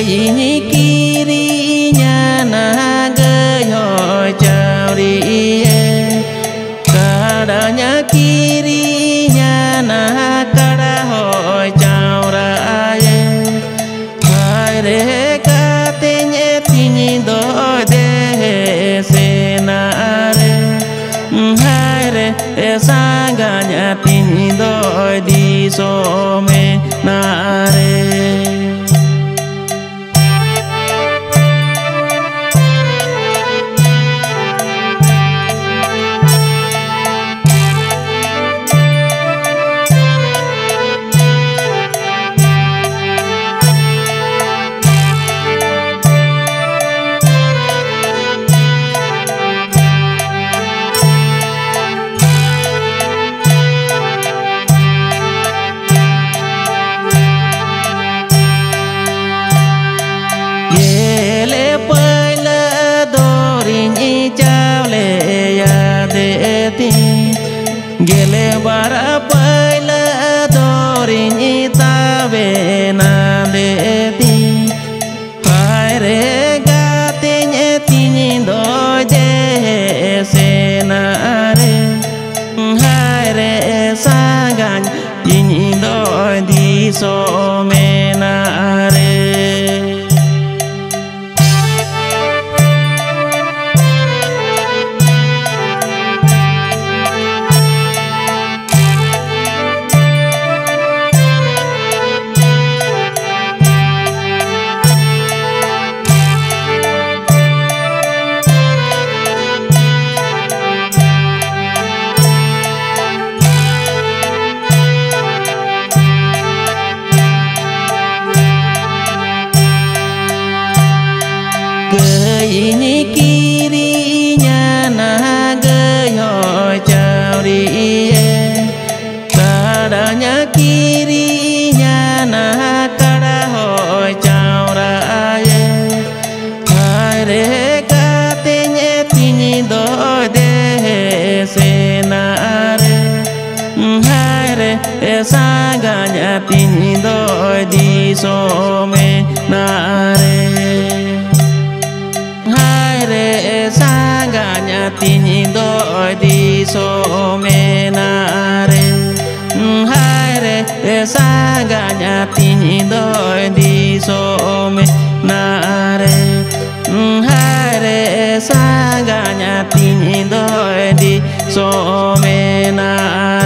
ý nhị kiri nhà na gơi hỏi chào đi cả đã nhá kiri nhà na cả đã hỏi chào ra hai re cả tên nhé tin đôi để se na re hai re sang ga nhà tin đôi đi so me na re gele bara paila dori ni ta ve na de ti hai re ga te nye ti ni do de se na re hai re sa ga ti ni do di so me na re ý nhị kiri nhà na gơi hỏi chào đi cả đã nhá kiri nhà na cả đã hỏi chào ra hai re cả tên nhé tin đôi để se na re hai re sang ga nhà tin đôi đi so me na re re sang ga nhà tin đôi đi so me na re hai re sang ga nhà tin đôi đi so me na re hai re sang ga nhà tin đôi đi so me na